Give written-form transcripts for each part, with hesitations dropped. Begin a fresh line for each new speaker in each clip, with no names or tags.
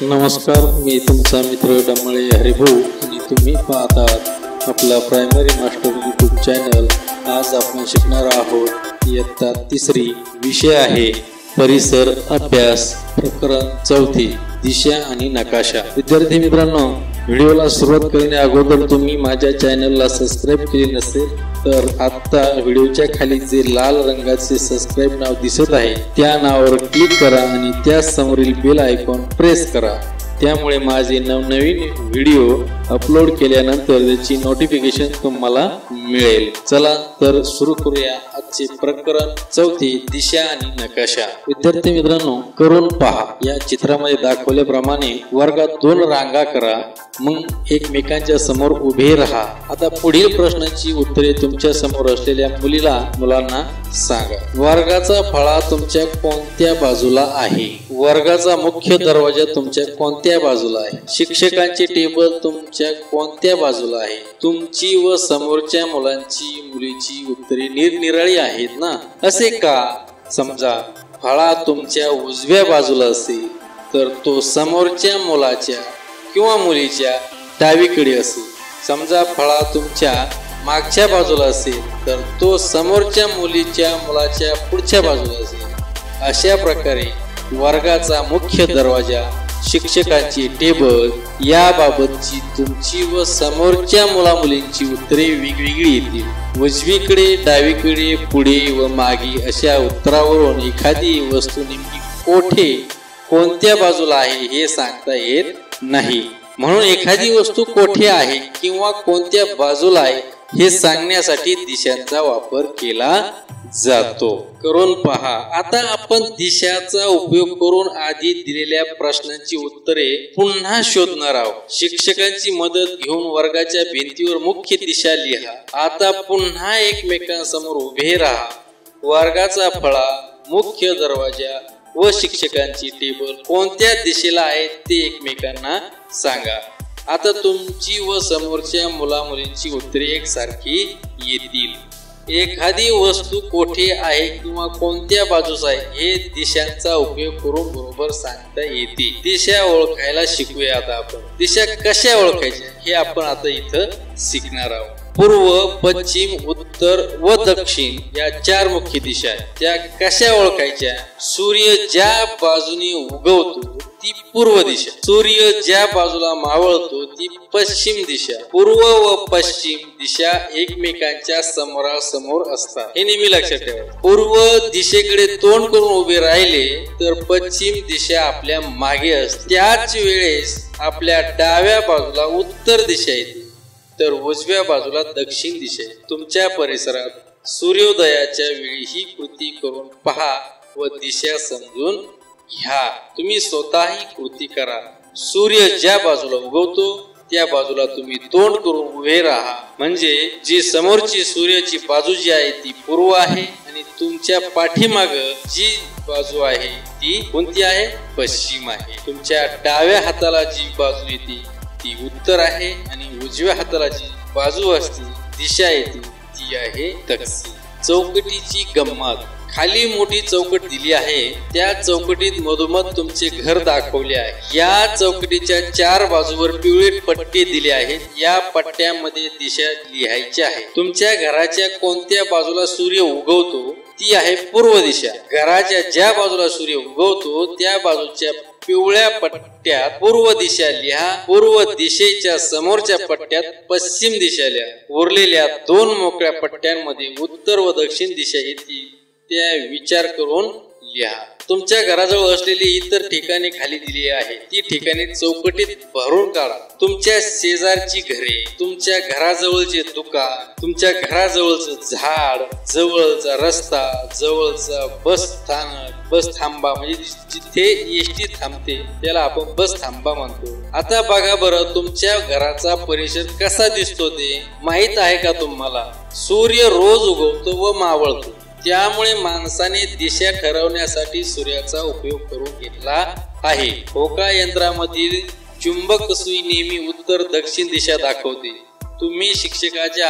नमस्कार, मी तुमचा मित्र डमळे हरिभाऊ आणि तुम्ही पाहतात आपला प्रायमरी मास्टर यूट्यूब चॅनल। आज आपण शिकणार आहोत इयत्ता 3री, विषय आहे परिसर अभ्यास, प्रकरण 4, दिशा आणि नकाशा। विद्यार्थी मित्रांनो, व्हिडिओला सुरुवात करण्या अगोदर तुम्ही माझ्या चॅनलला सबस्क्राइब केले नसेल तर आता व्हिडिओच्या खाली जे लाल रंगाचे सबस्क्राइब नाव दिसत आहे त्या नावावर क्लिक करा आणि त्या समोरील बेल आयकॉन प्रेस करा। त्यामुळे माझे नवनवीन व्हिडिओ अपलोड केल्यानंतर त्याची नोटिफिकेशन तुम्हाला मिळेल। चला तर सुरू करूया आजचे प्रकरण 4, दिशा आणि नकाशा। विद्यार्थी मित्रांनो, करून पहा। या चित्रामध्ये दाखवल्याप्रमाणे वर्गात 2 रांगा करा, मग एकमेकांच्या समोर उभे राहा। आता पुढील प्रश्नांची उत्तरे तुमच्या समोर असलेल्या मुलांना सांगा। वर्गाचा फळा तुमच्या कोणत्या बाजूला आहे? वर्गाचा मुख्य दरवाजा तुमच्या कोणत्या बाजूला आहे? शिक्षकांचे टेबल तुमच्या कोणत्या बाजूला आहे? तुमची व समोरच्या मुलीची उत्तरे निरनिराळी आहेत ना? असे का? समजा फळा तुमच्या उजव्या बाजूला असेल तर तो समोरच्या मुलाच्या किंवा मुलीच्या डावीकडे असेल। समजा फळा तुमच्या मागच्या बाजूला असेल तर तो समोरच्या मुलाच्या पुढच्या बाजूला असेल। अशा प्रकारे वर्गाचा मुख्य दरवाजा, शिक्षकांची टेबल याबाबतची तुमची व समोरच्या मुलींची उत्तरे वेगवेगळी येतील। उजवीकडे, डावीकडे, पुढे व मागे अशा उत्तरावरून एखादी वस्तू नेमकी कोठे कोणत्या बाजूला आहे हे सांगता येत नाही। म्हणून एखादी वस्तू कोठे आहे किंवा कोणत्या बाजूला आहे हे सांगण्यासाठी दिशांचा वापर केला जातो। करून पहा। आता आपण दिशाचा उपयोग करून आधी दिलेल्या प्रश्नांची उत्तरे पुन्हा शोधणार आहोत। शिक्षकांची मदत घेऊन वर्गाच्या भिंतीवर मुख्य दिशा लिहा। आता पुन्हा एकमेकांसमोर उभे राहा। वर्गाचा फळा, मुख्य दरवाजा व शिक्षकांची टेबल कोणत्या दिशेला आहे ते एकमेकांना सांगा। आता तुमची व समोरच्या मुलींची उत्तरे एकसारखी येतील। एखादी वस्तू कोठे आहे किंवा कोणत्या बाजूस आहे हे दिशांचा उपयोग करून बरोबर सांगता येते। दिशा ओळखायला शिकूया। आता आपण दिशा कशा ओळखायच्या हे आपण आता इथं शिकणार आहोत। पूर्व, पश्चिम, उत्तर व दक्षिण या 4 मुख्य दिशा आहेत। त्या कशा ओळखायच्या? सूर्य ज्या बाजूने उगवतो ती पूर्व दिशा, सूर्य ज्या बाजूला मावळतो ती पश्चिम दिशा। पूर्व व पश्चिम दिशा एकमेकांच्या समोरासमोर असतात, हे नेहमी लक्षात ठेवा। पूर्व दिशेकडे तोंड करून उभे राहिले तर पश्चिम दिशा आपल्या मागे असते। त्याच वेळेस आपल्या डाव्या बाजूला उत्तर दिशा येते तर उजव्या बाजूला दक्षिण दिशा आहे। तुमच्या परिसरात सूर्योदयाच्या वेळी ही कृती करून पहा व दिशा समजून घ्या। तुम्ही स्वतःही कृती करा। सूर्य ज्या बाजूला उगवतो त्या बाजूला तुम्ही तोंड करून उभे राहा, म्हणजे जी समोरची सूर्याची बाजू जी आहे ती पूर्व आहे आणि तुमच्या पाठीमाग जी बाजू आहे ती कोणती आहे? पश्चिम आहे। तुमच्या डाव्या हाताला जी बाजू येते ती उत्तर आहे आणि उजव्या हाताला जी बाजू असते, दिशा येते, ती आहे दक्षिण। चौकटीची गंमत। खाली मोठी चौकट दिली आहे, त्या चौकटीत मधोमध तुमचे घर दाखवले आहे। या चौकटीच्या 4 बाजूवर पिवळे पट्टे दिले आहेत। या पट्ट्यामध्ये दिशा लिहायची आहे। तुमच्या घराच्या कोणत्या बाजूला सूर्य उगवतो ती आहे पूर्व दिशा। घराच्या ज्या बाजूला सूर्य उगवतो त्या बाजूच्या पिवळ्या पट्ट्यात पूर्व दिशा लिहा। पूर्व दिशेच्या समोरच्या पट्ट्यात पश्चिम दिशा लिहा। उरलेल्या 2 मोकळ्या पट्ट्यांमध्ये उत्तर व दक्षिण दिशा येतील त्या विचार करून लिहा। तुमच्या घराजवळ असलेली इतर ठिकाणे खाली दिली आहे, ती ठिकाणे चौकटीत भरून काढा। तुमच्या शेजारची घरे, तुमच्या घराजवळचे दुकान, तुमच्या घराजवळचं झाड, जवळचा रस्ता, जवळचा बस स्थानक, बस थांबा म्हणजे जिथे एसटी थांबते त्याला आपण बस थांबा म्हणतो। आता बघा बरं, तुमच्या घराचा परिसर कसा दिसतो ते माहित आहे का तुम्हाला? सूर्य रोज उगवतो व मावळतो, त्यामुळे माणसाने दिशा ठरवण्यासाठी सूर्याचा उपयोग करून घेतला आहे। होका यंत्रामधील चुंबक सुई नेहमी उत्तर दक्षिण दिशा दाखवते। तुम्ही शिक्षकाच्या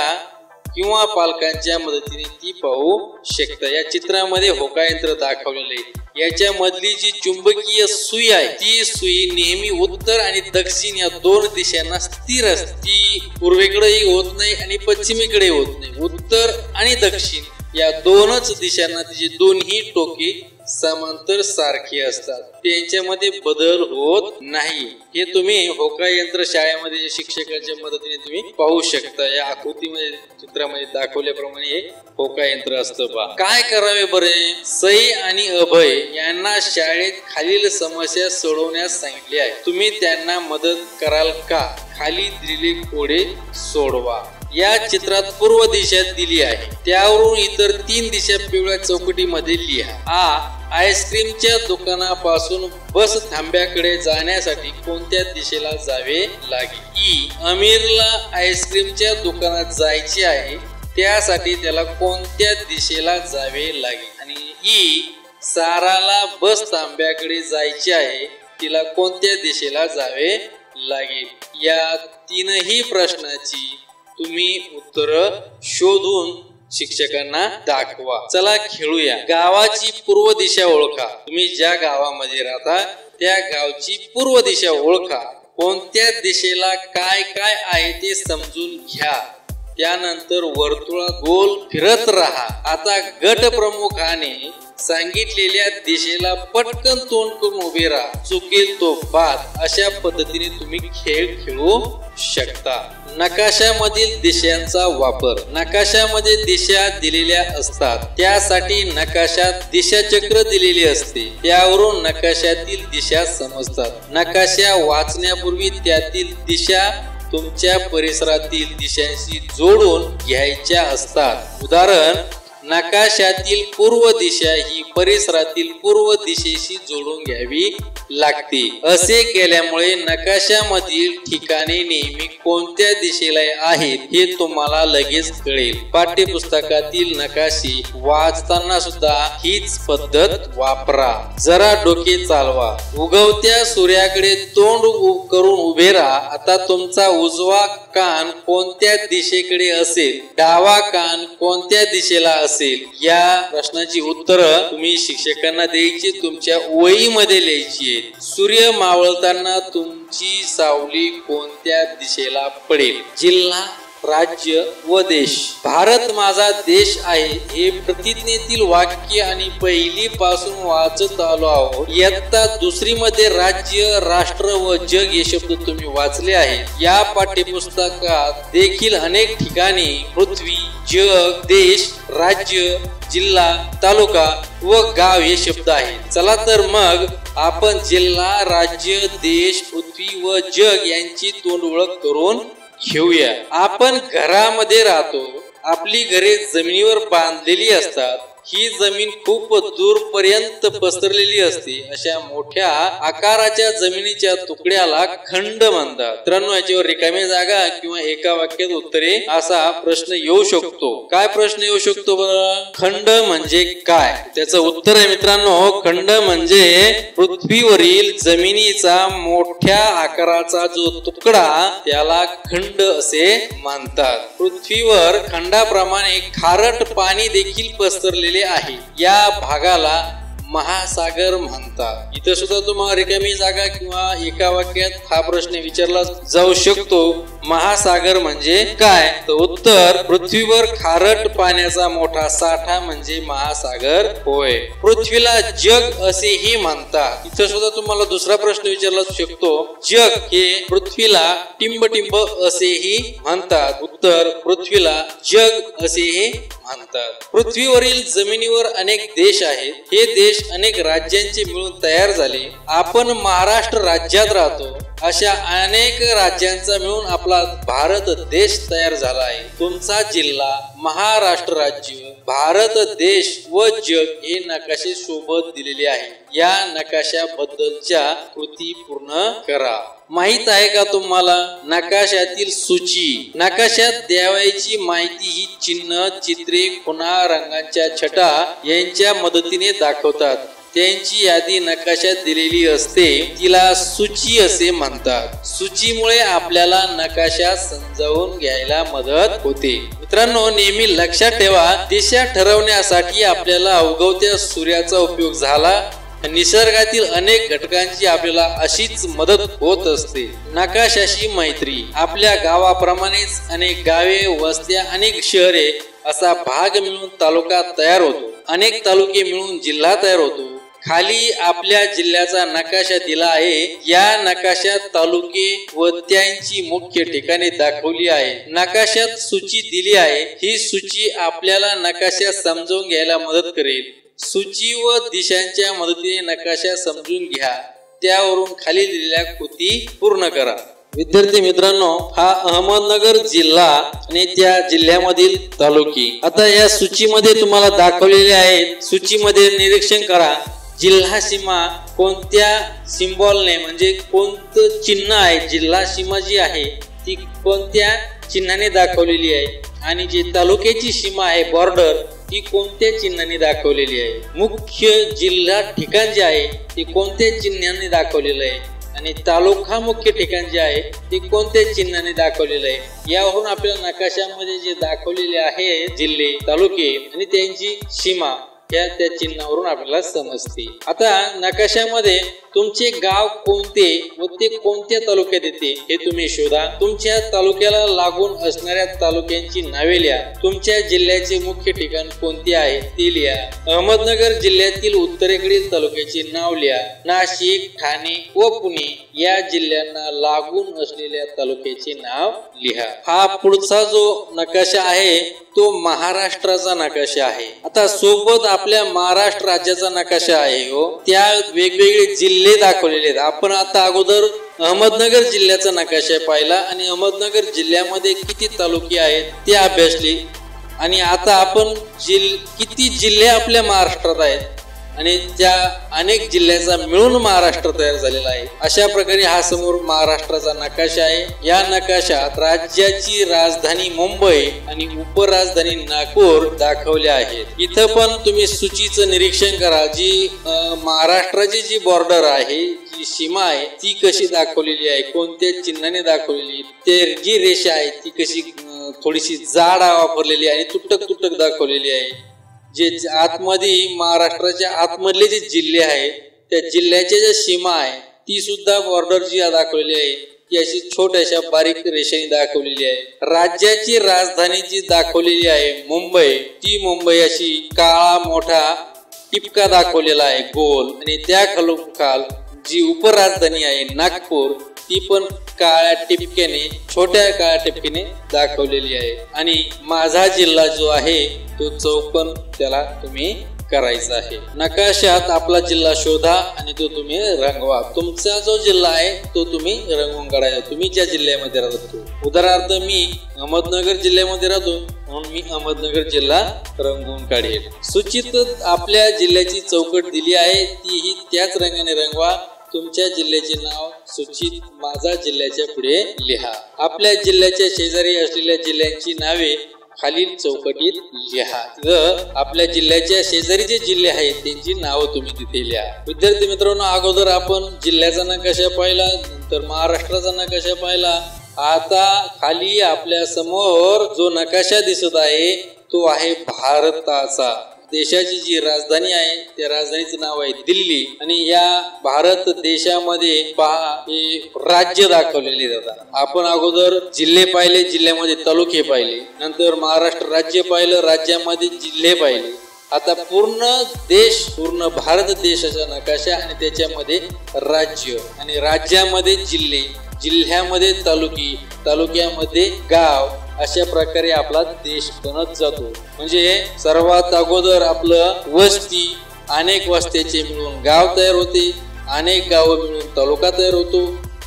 किंवा पालकांच्या मदतीने ती पाहू शकता। या चित्रामध्ये होकायंत्र दाखवलेले आहे। याच्या मधली जी चुंबकीय सुई आहे ती सुई नेहमी उत्तर आणि दक्षिण या दोन दिशांना स्थिर असते। ती पूर्वेकडेही होत नाही आणि पश्चिमेकडे होत नाही। उत्तर आणि दक्षिण या दोनच दिशांना तिचे दोन्ही टोके समांतर सारखे असतात, त्यांच्यामध्ये बदल होत नाही। हे तुम्ही होकायंत्र शाळेमध्ये शिक्षकांच्या मदतीने तुम्ही पाहू शकता। या आकृतीमध्ये चित्रामध्ये दाखवल्याप्रमाणे हे होकायंत्र असतं पहा। काय करावे बरे? सई आणि अभय यांना शाळेत खालील समस्या सोडवण्यास सांगितले आहे, तुम्ही त्यांना मदत कराल का? खाली दिलेले कोडे सोडवा। या चित्रात पूर्व दिशा दिली आहे, त्यावरून इतर 3 दिशा पिवळ्या चौकटीमध्ये लिहा। आ. आईस्क्रीमच्या दुकानापासून बस थांब्याकडे जाण्यासाठी कोणत्या दिशेला जावे लागेल? ई. अमीरला आईस्क्रीमच्या दुकानात जायचे आहे, त्यासाठी त्याला कोणत्या दिशेला जावे लागेल? आणि ई. साराला बस थांब्याकडे जायचे आहे, तिला कोणत्या दिशेला जावे लागेल? या तीनही प्रश्नाची तुम्ही उत्तर शोधून शिक्षकांना दाखवा। चला खेळूया। गावाची पूर्व दिशा ओळखा। तुम्ही ज्या गावामध्ये राहता त्या गावची पूर्व दिशा ओळखा। कोणत्या दिशेला काय काय आहे ते समजून घ्या। त्यानंतर वर्तुळात गोल फिरत राहा। आता गट प्रमुखाने सांगितलेल्या दिशेला पटकन तोंड करून उभे राहा, चुकेल तो बाद। अशा पद्धतीने तुम्ही खेळ खेळू शकता। नकाशामधील दिशांचा वापर। नकाशामध्ये दिशा दिलेल्या असतात, त्यासाठी नकाशात दिशाचक्र दिलेले असते, त्यावरून नकाशातील दिशा समजतात। नकाशा वाचण्यापूर्वी त्यातील दिशा तुमच्या परिसरातील दिशांशी जोडून घ्यायच्या असतात। उदाहरण, नकाशातील पूर्व दिशा ही परिसरातील पूर्व दिशेशी जोडून घ्यावी लागते। असे केल्यामुळे नकाशामधील ठिकाणे नेहमी कोणत्या दिशेला आहेत हे तुम्हाला लगेच कळेल। पाठ्यपुस्तकातील नकाशे वाचताना सुद्धा हीच पद्धत वापरा। जरा डोके चालवा। उगवत्या सूर्याकडे तोंड करून उभे राहा। आता तुमचा उजवा कान कोणत्या दिशेकडे असेल? डावा कान कोणत्या दिशेला असेल? या प्रश्नाची उत्तर तुम्ही शिक्षकांना द्यायची, तुमच्या वहीमध्ये लिहायची आहे। सूर्य मावळताना तुमची सावली कोणत्या दिशेला पडेल? जिल्हा, राज्य व देश। भारत माझा देश आहे हे प्रतिज्ञेतील वाक्य आणि पहिली पासून वाचत आलो आहोत। इयत्ता दुसरी मध्ये राज्य, राष्ट्र व जग हे शब्द तुम्ही वाचले आहेत। या पाठ्यपुस्तकात देखील अनेक ठिकाणी पृथ्वी, जग, देश, राज्य, जिल्हा, तालुका व गाव हे शब्द आहेत। चला तर मग आपण जिल्हा, राज्य, देश, पृथ्वी व जग यांची तोंड ओळख करून घेऊया। आपण घरामध्ये राहतो, आपली घरे जमिनीवर बांधलेली असतात। ही जमीन खूप दूरपर्यंत पसरलेली असते। अशा मोठ्या आकाराच्या जमिनीच्या तुकड्याला खंड म्हणतात। मित्रांनो, याच्यावर रिकामी जागा किंवा एका वाक्यात उत्तरे असा प्रश्न येऊ शकतो। काय प्रश्न येऊ शकतो बरं? खंड म्हणजे काय? त्याचं उत्तर आहे मित्रांनो, खंड म्हणजे पृथ्वीवरील जमिनीचा मोठ्या आकाराचा जो तुकडा त्याला खंड असे म्हणतात। पृथ्वीवर खंडाप्रमाणे खारट पाणी देखील पसरलेले आहे। या भागाला महासागर म्हणतात। इथे सुद्धा तुम्हाला रिकामी जागा किंवा एका वाक्यात हा प्रश्न विचारला जाऊ शकतो, महासागर म्हणजे काय? तर उत्तर, पृथ्वीवर खारट पाण्याचा मोठा साठा म्हणजे महासागर होय। पृथ्वीला जग असेही म्हणतात। इथे सुद्धा तुम्हाला दुसरा प्रश्न विचारला शकतो, जग हे पृथ्वीला टिंबटिंब असेही म्हणतात। उत्तर, पृथ्वीला जग असेही म्हणतात। पृथ्वीवरील जमिनीवर अनेक देश आहेत। हे देश अनेक राज्यांचे मिळून तयार झाले। आपण महाराष्ट्र राज्यात राहतो। अशा अनेक राज्यांचा मिळून आपला भारत देश तयार झाला आहे। तुमचा जिल्हा, महाराष्ट्र राज्य, भारत देश व जग हे नकाशे सोबत दिलेले आहे। या नकाशाबद्दलच्या कृती पूर्ण करा। माहित आहे का तुम्हाला नकाशातील सूची? नकाशात द्यावयाची माहिती ही चिन्ह, चित्रे, खुणा, रंगांच्या छटा यांच्या मदतीने दाखवतात। त्यांची यादी नकाशात दिलेली असते तिला सूची असे म्हणतात. सूचीमुळे आपल्याला नकाशा समजावून घ्यायला मदत होते. मित्रांनो, नेहमी लक्षात ठेवा, दिशा ठरवण्यासाठी आपल्याला उगवत्या सूर्याचा उपयोग झाला. निसर्गातील अनेक घटकांची आपल्याला अशीच मदत होत असते. नकाशाशी मैत्री. आपल्या गावाप्रमाणेच अनेक गावे, वस्त्या, अनेक शहरे असा भाग मिळून तालुका तयार होतो. अनेक तालुके मिळून जिल्हा तयार होतो. खाली आपल्या जिल्ह्याचा नकाशा दिला आहे. या नकाशात तालुके व त्यांची मुख्य ठिकाणे दाखवली आहे. नकाशात सूची दिली आहे. ही सूची आपल्याला नकाशा समजून घ्यायला मदत करेल. सूची व दिशांच्या मदतीने नकाशा समजून घ्या. त्यावरून खाली दिलेल्या कृती पूर्ण करा. विद्यार्थी मित्रांनो, हा अहमदनगर जिल्हा आणि त्या जिल्ह्यामधील तालुके आता या सूचीमध्ये तुम्हाला दाखवलेले आहेत. सूचीमध्ये निरीक्षण करा. जिल्हा सीमा कोणत्या सिम्बॉलने म्हणजे कोणतं चिन्ह आहे, जिल्हा सीमा जी आहे ती कोणत्या चिन्हाने दाखवलेली आहे आणि जी तालुक्याची सीमा आहे बॉर्डर ती कोणत्या चिन्हाने दाखवलेली आहे. मुख्य जिल्हा ठिकाण जे आहे ते कोणत्या चिन्हाने दाखवलेलं आहे आणि तालुका मुख्य ठिकाण जे आहे ते कोणत्या चिन्हाने दाखवलेलं आहे. यावरून आपल्याला नकाशामध्ये जे दाखवलेले आहे जिल्हे, तालुके आणि त्यांची सीमा त्या चिन्हावरून आपल्याला समजते. आता नकाशामध्ये तुमचे गाव कोणते व ते कोणत्या तालुक्यात येते हे तुम्ही शोधा. तुमच्या तालुक्याला लागून असणाऱ्या तालुक्यांची नावे लिहा. तुमच्या जिल्ह्याचे मुख्य ठिकाण कोणते आहे ते लिहा. अहमदनगर जिल्ह्यातील उत्तरेकडील तालुक्याचे नाव लिहा. नाशिक, ठाणे व पुणे या जिल्ह्यांना लागून असलेल्या तालुक्याचे नाव लिहा. हा पुढचा जो नकाशा आहे तो महाराष्ट्राचा नकाशा आहे. आता सोबत आपल्या महाराष्ट्र राज्याचा नकाशा आहे. त्या वेगवेगळे जिल्हे दाखवलेले आहेत. आपण आता अगोदर अहमदनगर जिल्ह्याचा नकाशा पाहिला आणि अहमदनगर जिल्ह्यामध्ये किती तालुके आहेत ते अभ्यासले आणि आता आपण किती जिल्हे आपल्या महाराष्ट्रात आहेत आणि त्या अनेक जिल्ह्याचा मिळून महाराष्ट्र तयार झालेला आहे. अशा प्रकारे हा समोर महाराष्ट्राचा नकाशा आहे. या नकाशात राज्याची राजधानी मुंबई आणि उपराजधानी नागपूर दाखवल्या आहेत. इथं पण तुम्ही सूचीचं निरीक्षण करा. जी महाराष्ट्राची जी बॉर्डर आहे, जी सीमा आहे ती कशी दाखवलेली आहे, कोणत्या चिन्हाने दाखवलेली, ते जी रेषा आहे ती कशी थोडीशी जाड वापरलेली आहे आणि तुटक दाखवलेली आहे. जे आतमध्ये महाराष्ट्राच्या आतमधले जे जिल्हे आहेत त्या जिल्ह्याच्या ज्या सीमा आहे ती सुद्धा बॉर्डर जी दाखवलेली आहे ती अशी छोट्याशा बारीक रेषेने दाखवलेली आहे. राज्याची राजधानी जी दाखवलेली आहे मुंबई, ती मुंबई अशी काळा मोठा टिपका दाखवलेला आहे गोल आणि त्या खालोखाल जी उपराजधानी आहे नागपूर ती पण काळ्या टिपक्याने, छोट्या काळ्या टिपक्याने दाखवलेली आहे. आणि माझा जिल्हा जो आहे तो चौकोन त्याला तुम्ही करायचा आहे. नकाशात आपला जिल्हा शोधा आणि तो तुम्ही रंगवा. तुमचा जो जिल्हा आहे तो तुम्ही रंगवून काढायचा. तुम्ही ज्या जिल्ह्यामध्ये राहतो, उदाहरणार्थ मी अहमदनगर जिल्ह्यामध्ये राहतो म्हणून मी अहमदनगर जिल्हा रंगवून काढेल. सूचीत आपल्या जिल्ह्याची चौकट दिली आहे तीही त्याच रंगाने रंगवा. तुमच्या जिल्ह्याचे नाव सूचीत माझा जिल्ह्याच्या पुढे लिहा. आपल्या जिल्ह्याच्या शेजारी असलेल्या जिल्ह्यांची नावे खालील चौकटीत लिहा. आपल्या जिल्ह्याच्या शेजारी जे जिल्हे आहेत त्यांची नावं तुम्ही तिथे लिहा. विद्यार्थी मित्रांनो, अगोदर आपण जिल्ह्याचा नकाशा पाहिला, नंतर महाराष्ट्राचा नकाशा पाहिला. आता खाली आपल्या समोर जो नकाशा दिसत आहे तो आहे भारताचा. देशाची जी राजधानी आहे त्या राजधानीचं नाव आहे दिल्ली आणि या भारत देशामध्ये पहा हे राज्य दाखवलेले जातात. आपण अगोदर जिल्हे पाहिले, जिल्ह्यामध्ये तालुके पाहिले, नंतर महाराष्ट्र राज्य पाहिलं, राज्यामध्ये जिल्हे पाहिले. आता पूर्ण देश, पूर्ण भारत देशाचा नकाशा आणि त्याच्यामध्ये राज्य आणि राज्यामध्ये जिल्हे, जिल्ह्यामध्ये तालुके, तालुक्यामध्ये गाव, अशा प्रकारे आपला देश बनत जातो. म्हणजे सर्वात अगोदर आपलं वस्ती, अनेक वस्त्याचे मिळून गाव तयार होते, अनेक गाव मिळून तालुका तयार होतो,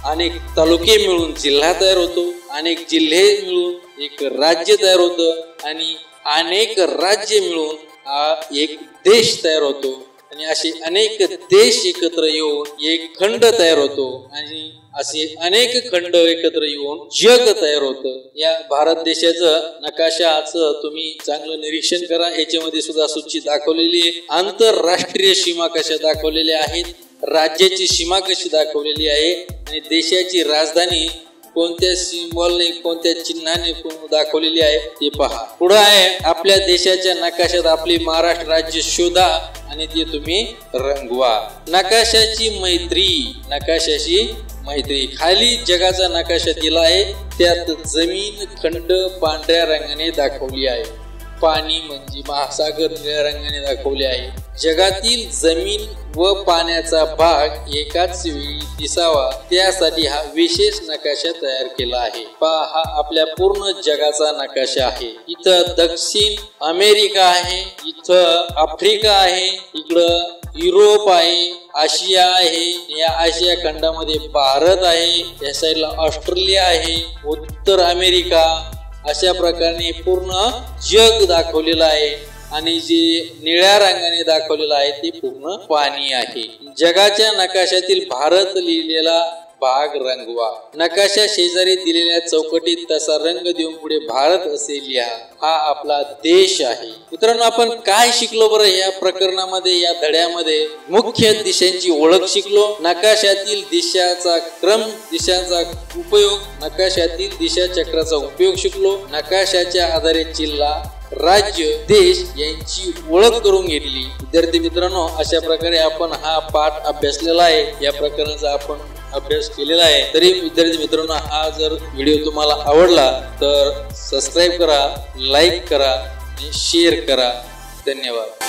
अनेक तालुके मिळून जिल्हा तयार होतो, अनेक जिल्हे मिळून एक राज्य तयार होतं आणि अनेक राज्य मिळून एक देश तयार होतो. आणि असे अनेक देश एकत्र येऊन एक खंड तयार होतो आणि असे अनेक खंड एकत्र येऊन जग तयार होतं. या भारत देशाचं नकाशाचं तुम्ही चांगलं निरीक्षण करा. याच्यामध्ये सुद्धा सूची दाखवलेली आहे. आंतरराष्ट्रीय सीमा कशा दाखवलेल्या आहेत, राज्याची सीमा कशी दाखवलेली आहे आणि देशाची राजधानी कोणत्या सिम्बॉलने कोणत्या चिन्हाने दाखवलेली आहे ते पहा. पुढे आहे आपल्या देशाच्या नकाशात आपले महाराष्ट्र राज्य शोधा आणि ते तुम्ही रंगवा. नकाशाची मैत्री, नकाशाची मैत्री. खाली जगाचा नकाशा दिला आहे, त्यात जमीन खंड पांढऱ्या रंगाने दाखवली आहे, पाणी म्हणजे महासागर निळ्या रंगाने दाखवले आहे. जगातील जमीन व पाण्याचा भाग एकाच वेळी दिसावा त्यासाठी हा विशेष नकाशा तयार केला आहे. पहा, हा आपल्या पूर्ण जगाचा नकाशा आहे. इथं दक्षिण अमेरिका आहे, इथं आफ्रिका आहे, इकडं युरोप आहे, आशिया आहे, या आशिया खंडामध्ये भारत आहे, या साईडला ऑस्ट्रेलिया आहे, उत्तर अमेरिका. अशा प्रकारे पूर्ण जग दाखवलेलं आहे आणि जे निळ्या रंगाने दाखवलेलं आहे ते पूर्ण पाणी आहे. जगाच्या नकाशातील भारत लिहिलेला भाग रंगवा. नकाशा शेजारी दिलेल्या चौकटीत तसा रंग देऊन पुढे भारत असे लिहा. हा आपला देश आहे. मित्रांनो, आपण काय शिकलो बरं या प्रकरणामध्ये, या धड्यामध्ये? मुख्य दिशांची ओळख शिकलो, नकाशातील दिशाचा क्रम, दिशांचा उपयोग, नकाशातील दिशा चक्राचा उपयोग शिकलो, नकाशाच्या आधारे जिल्हा, राज्य, देश यांची ओळख करून घेतली. विद्यार्थी मित्रांनो, अशा प्रकारे आपण हा पाठ अभ्यासलेला आहे, या प्रकरणाचा आपण अभ्यास केलेला आहे. तरी विद्यार्थी मित्रांनो, हा जर व्हिडिओ तुम्हाला आवडला तर सबस्क्राईब करा, लाईक करा आणि शेअर करा. धन्यवाद.